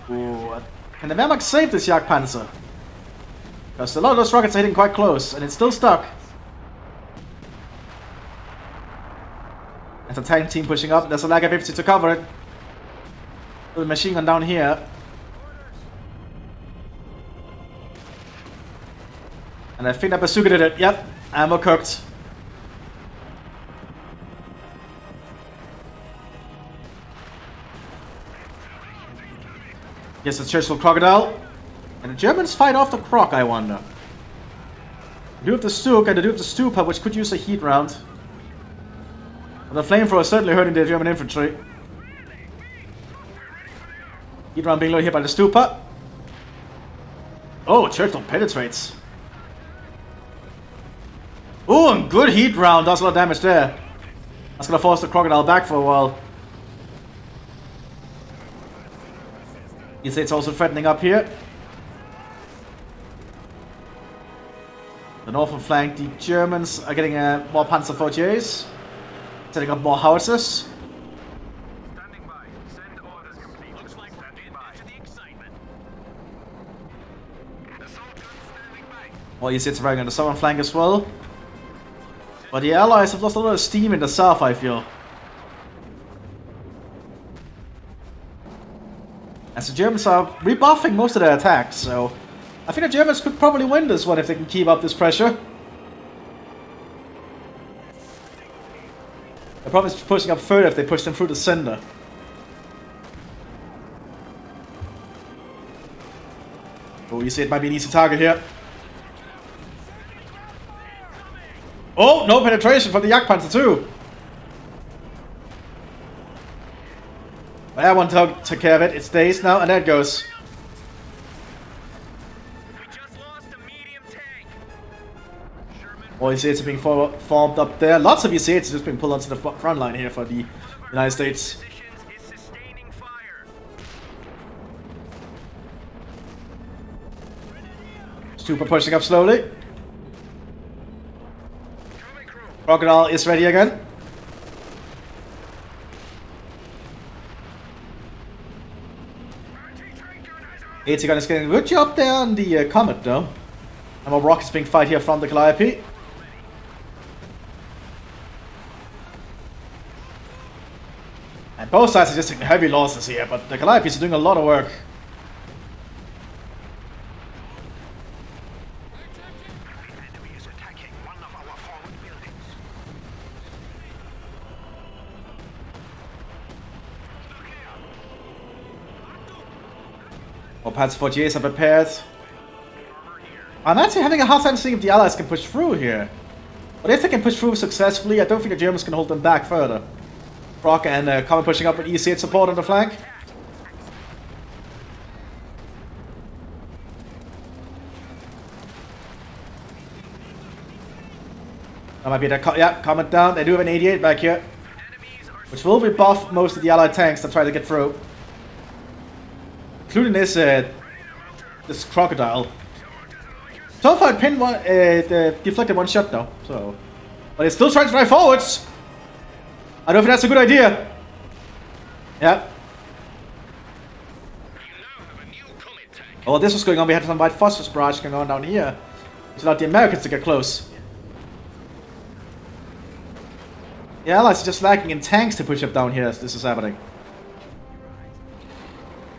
A: Ooh, can the Wehrmacht save this Jagdpanzer? Because a lot of those rockets are hitting quite close, and it's still stuck. There's a tank team pushing up. There's a lag of 50 to cover it. The machine gun down here. And I think that bazooka did it. Yep, ammo cooked. Yes, it's Churchill Crocodile. And the Germans fight off the Croc, I wonder. They do have the Stuk and they do have the Stupa, which could use a heat round. But the flamethrower is certainly hurting the German infantry. Heat round being low here by the Stupa. Oh, Churchill penetrates. Oh, and good heat round. Does a lot of damage there. That's gonna force the Crocodile back for a while. You see it's also threatening up here. The northern flank, the Germans are getting more Panzer 48s. Setting up more howitzers.
B: Standing by. Send orders complete. Looks like we're getting into the excitement. Assault guns standing by.
A: Well, you see it's running on the southern flank as well. But the Allies have lost a lot of steam in the south, I feel. As the Germans are rebuffing most of their attacks, so I think the Germans could probably win this one if they can keep up this pressure. The problem is pushing up further if they push them through the center. Oh, you see it might be an easy target here. Oh, no penetration from the Jagdpanzer too. That one took care of it. It's dazed now, and there it goes.
B: We just lost a medium tank. Sherman.
A: All ECAs are being formed up there. Lots of ECAs are just being pulled onto the front line here for the United States.
B: Positions is sustaining fire.
A: Super pushing up slowly.
B: Coming crew.
A: Crocodile is ready again.
B: Anti-tank gun has on.
A: 80 gun is getting a good job there on the Comet though. And more rockets being fired here from the Calliope. And both sides are just taking heavy losses here, but the Calliopes are doing a lot of work.
B: The enemy is attacking one of our forward buildings.
A: More Panzer 48s are prepared. I'm actually having a hard time seeing if the Allies can push through here. But if they can push through successfully, I don't think the Germans can hold them back further. Brock and Common pushing up with EC8 support on the flank. That might be the Comet down. They do have an 88 back here, which will rebuff most of the Allied tanks that try to get through, including this crocodile. So far, pinned one, deflected one shot though. So, but it's still trying to drive forwards. I don't think that's a good idea. Yeah. Oh, this was going on. We had some white phosphorus barrage going on down here, which allowed the Americans to get close. The Allies are just lacking in tanks to push up down here as this is happening.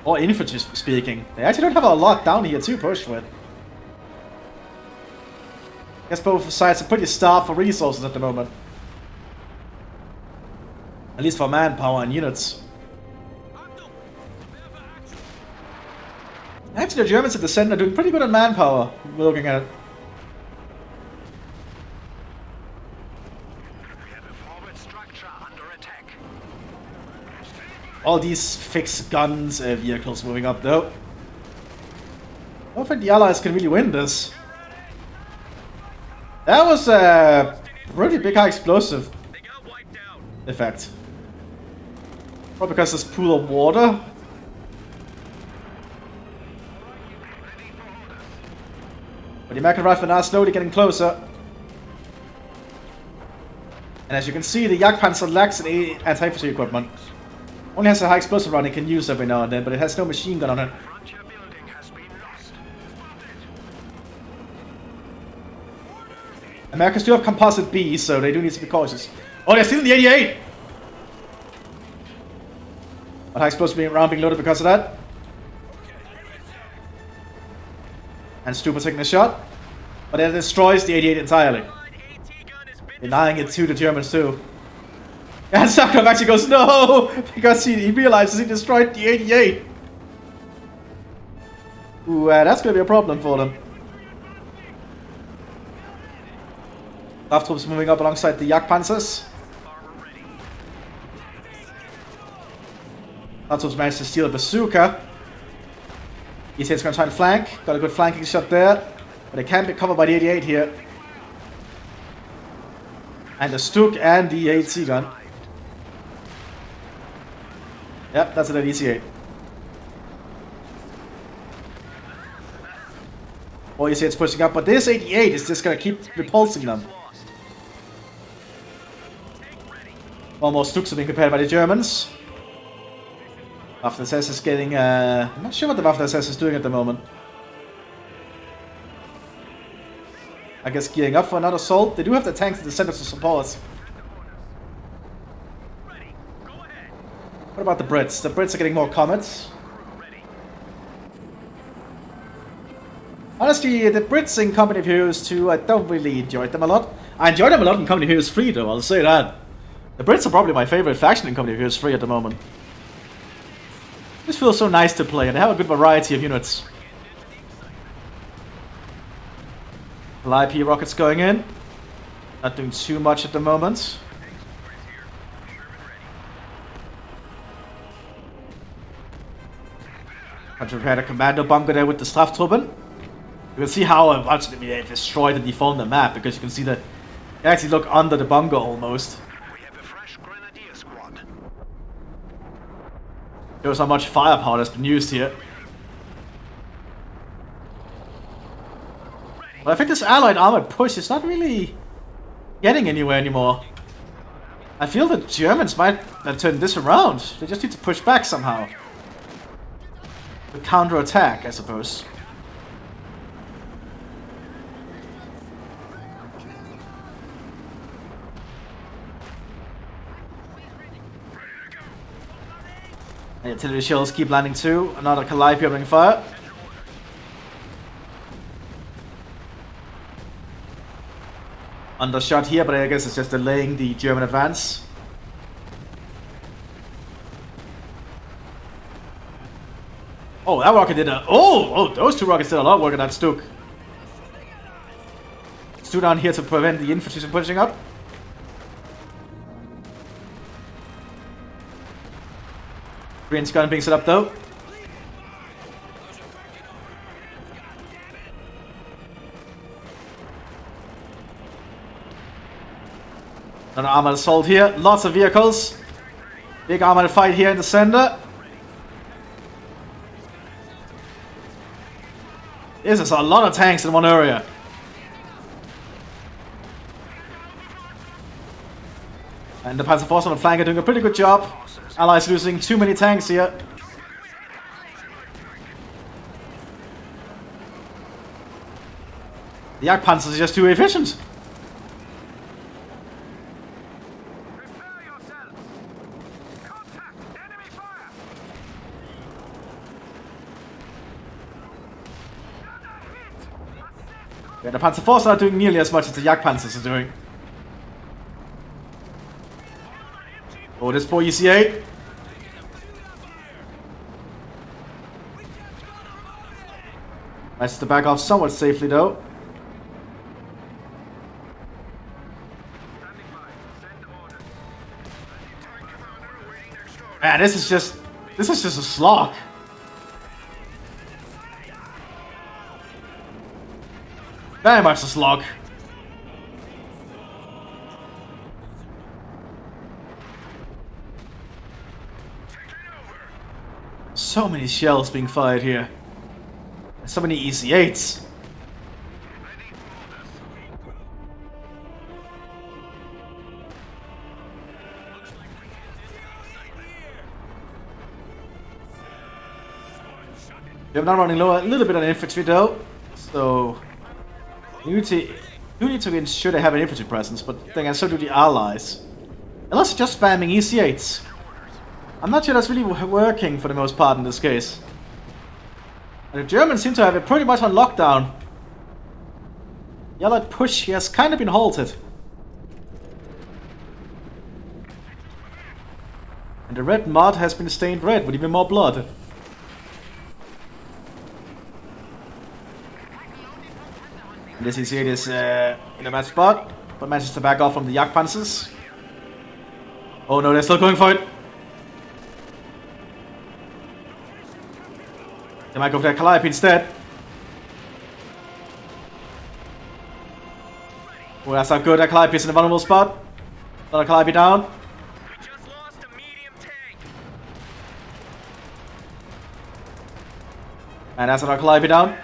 A: Or infantry speaking. They actually don't have a lot down here to push with. I guess both sides are pretty starved for resources at the moment. At least for manpower and units. Actually, the Germans at the center are doing pretty good on manpower. We're looking at it. All these fixed guns, vehicles moving up though. I don't think the Allies can really win this. That was a pretty big high explosive effect. Probably because this pool of water. But the American riflemen are slowly getting closer. And as you can see, the Jagdpanzer lacks an anti-infantry equipment. Only has a high explosive round it can use every now and then, but it has no machine gun on it. Americans do have composite B, so they do need to be cautious. Oh, they're stealing the 88! But high explosive round being loaded because of that. And Stupid taking a shot. But it destroys the 88 entirely. Denying it to the Germans too. And Sakharov actually goes, no! Because he realizes he destroyed the 88. Ooh, that's gonna be a problem for them. Draft troops moving up alongside the Jagdpanzers. Draft troops managed to steal a bazooka. EC8's gonna try and flank. Got a good flanking shot there. But it can be covered by the 88 here. And the Stuk and the 8C gun. Yep, that's an EC8. Oh, you see it's pushing up, but this 88 is just gonna keep repulsing them. Almost Stuks are being prepared by the Germans. Waffen-SS is getting, I'm not sure what the Waffen-SS is doing at the moment. I guess gearing up for another assault. They do have the tanks in the center to support. What about the Brits? The Brits are getting more comets. Honestly, the Brits in Company of Heroes 2, I don't really enjoy them a lot. I enjoy them a lot in Company of Heroes 3 though, I'll say that. The Brits are probably my favorite faction in Company of Heroes 3 at the moment. This feels so nice to play and they have a good variety of units. IP rockets going in. Not doing too much at the moment. Trying to prepare a commando bunker there with the Straftroopen. You can see how much they destroyed and deformed the map because you can see that they actually look under the bunker almost.
B: We have a fresh grenadier squad.
A: Shows how much firepower has been used here. But I think this allied armored push is not really getting anywhere anymore. I feel the Germans might turn this around. They just need to push back somehow. The counter-attack, I suppose. The artillery shells keep landing too. Another Calliope opening fire. Undershot here, but I guess it's just delaying the German advance. Oh, that rocket did a... Oh, those two rockets did a lot of work on that Stuk. Stu down here to prevent the infantry from pushing up. Green's gun being set up though. An armored assault here. Lots of vehicles. Big armored fight here in the center. This is a lot of tanks in one area. And the Panzer Force on the flank are doing a pretty good job. Allies losing too many tanks here. The Jagdpanzers are just too efficient. Yeah, the Panzer Force are not doing nearly as much as the Jagdpanzers are doing. Oh, this poor EC8. Nice to back off somewhat safely though. Man, this is just a slog. Very much a slog. So many shells being fired here. So many EC8s. We're now running low a little bit on infantry though, so you need to ensure they have an infantry presence, but then again, so do the allies. Unless just spamming EC8s. I'm not sure that's really working for the most part in this case. And the Germans seem to have it pretty much on lockdown. The Allied push has kind of been halted. And the red mud has been stained red with even more blood. And this EC8 is in a bad spot, but manages to back off from the Jagdpanzers. Oh no, they're still going for it. They might go for that Calliope instead. Oh, that's not good. That Calliope is in a vulnerable spot. Another Calliope down.
B: We just lost a medium tank.
A: And that's another Calliope down.
B: A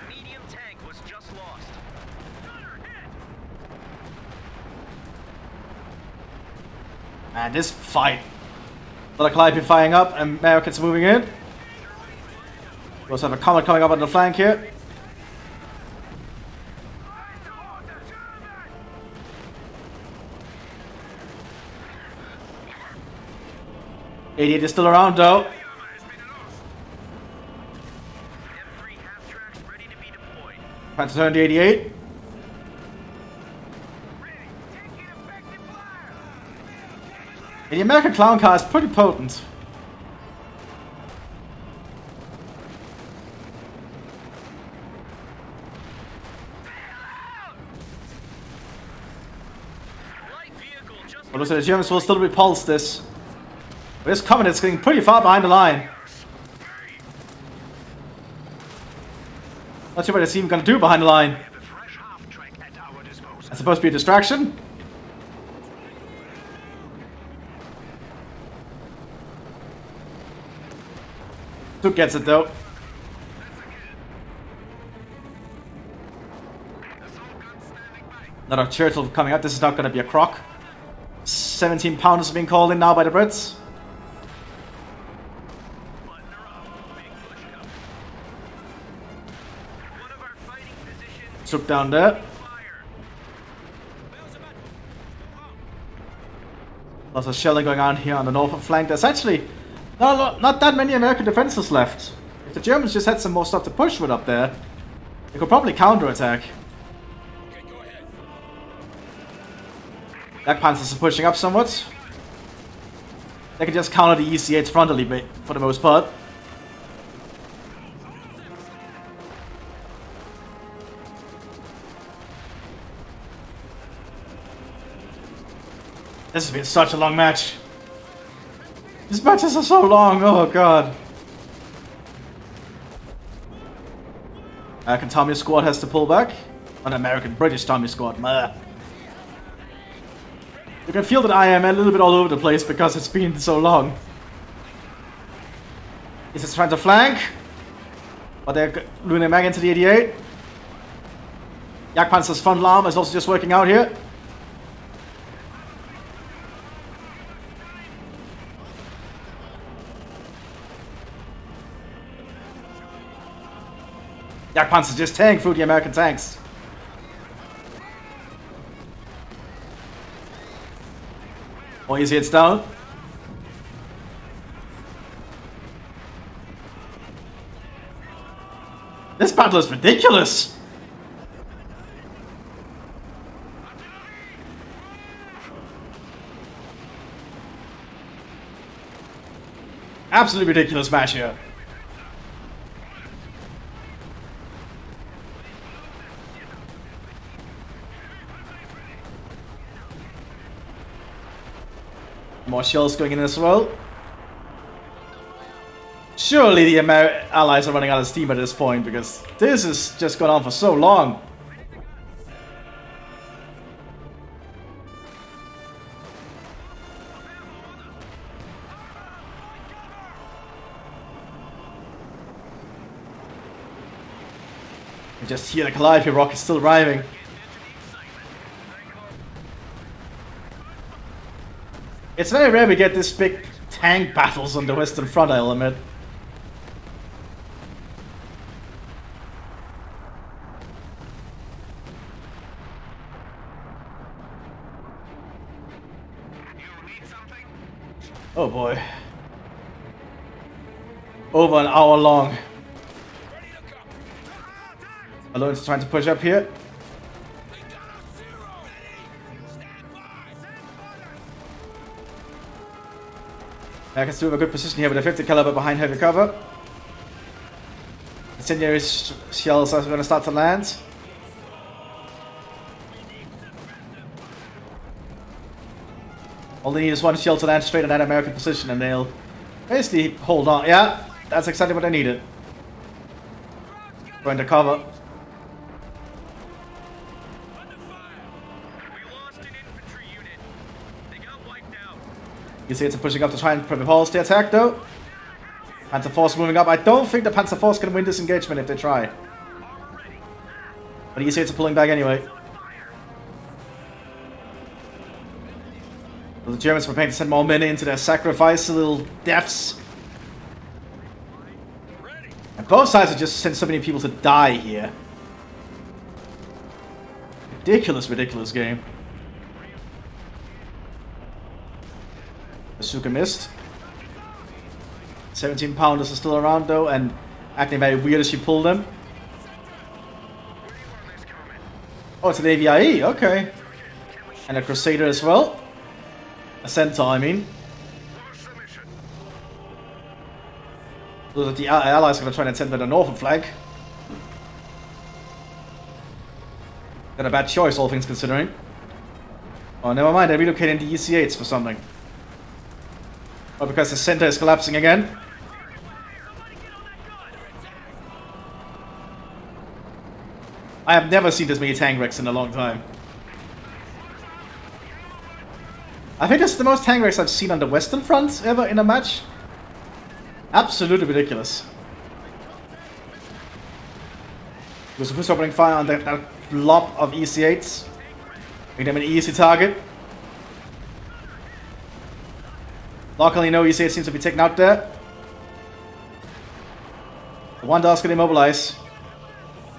B: medium tank was just lost.
A: And this fight. Another Calliope firing up, and Americans moving in. We also have a Comet coming up on the flank here. '88 is still around though.
B: M3 half tracks ready to be deployed.
A: Trying to turn the '88. And the American clown car is pretty potent. Well, looks like the Germans will still repulse this. But this Comet is getting pretty far behind the line. Not sure what it's even going to do behind the line. That's supposed to be a distraction. Stuk gets it though. Another turtle coming out. This is not going to be a croc. 17 pounders are being called in now by the Brits. Stuk down there. Lots of shelling going on here on the northern flank. There's actually not that many American defenses left. If the Germans just had some more stuff to push with up there, they could probably counterattack. Jagdpanzers are pushing up somewhat. They can just counter the EC8 frontally for the most part. This has been such a long match. These matches are so long, oh god. American Tommy squad has to pull back. An American British Tommy squad, meh. You can feel that I am a little bit all over the place because it's been so long. Is it trying to flank? But they're luring him back into the 88. Jagdpanzer's front arm is also just working out here. Jagdpanzer just tank through the American tanks. Oh, easy, it's down. This battle is ridiculous. Absolutely ridiculous match here. More shells going in as well. Surely the allies are running out of steam at this point because this has just gone on for so long. You just hear the Calliope rocket still arriving. It's very rare we get this big tank battles on the Western Front, I'll admit. Oh boy. Over an hour long. Alone's trying to push up here. Americans do have a good position here with a 50 caliber behind heavy cover. Incendiary shells are going to start to land. All they need is one shell to land straight in that American position and they'll basically hold on. Yeah, that's exactly what I needed. Going to cover. You see it's pushing up to try and repulse the attack though. Panzer Force moving up. I don't think the Panzer Force can win this engagement if they try. But you see it's pulling back anyway. The Germans were preparing to send more men into their sacrifice, little deaths. And both sides have just sent so many people to die here. Ridiculous, ridiculous game. Bazooka missed. 17 pounders are still around though, and acting very weird as she pulled them. Oh, it's an AVIE, okay. And a Crusader as well. A Centaur, I mean. So that the Allies are going to try and send with a northern flag. Got a bad choice, all things considering. Oh, never mind, they're relocating the EC8s for something. Oh, because the center is collapsing again. I have never seen this many tank wrecks in a long time. I think this is the most tank wrecks I've seen on the Western Front ever in a match. Absolutely ridiculous. There's a first opening fire on that blob of EC8s. Make them an easy target. Luckily, no EC8 seems to be taken out there. The one does get immobilized.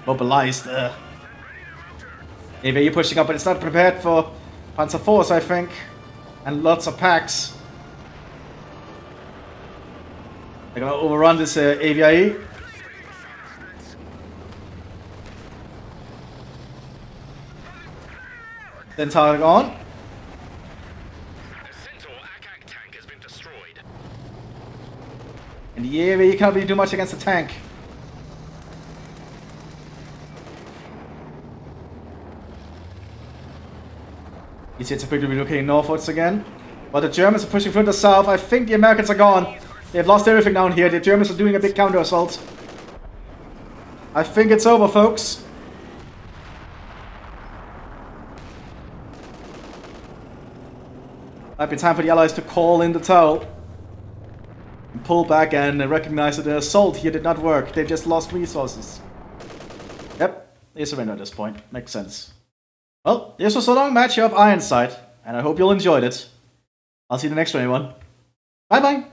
A: Mobilized. Maybe you're pushing up, but it's not prepared for Panzer Force, I think. And lots of packs. They're gonna overrun this AVIE. Then target on.
B: The Centaur ACAC tank has been destroyed.
A: And yeah, you can't really do much against the tank. You see it's quickly relocating northwards again. But the Germans are pushing through the south. I think the Americans are gone. They've lost everything down here. The Germans are doing a big counter assault. I think it's over, folks. Might be time for the Allies to call in the towel. And pull back and recognize that the assault here did not work. They just lost resources. Yep, they surrender at this point. Makes sense. Well, this was a long match of Ironside, and I hope you all enjoyed it. I'll see you in the next one, everyone. Bye-bye!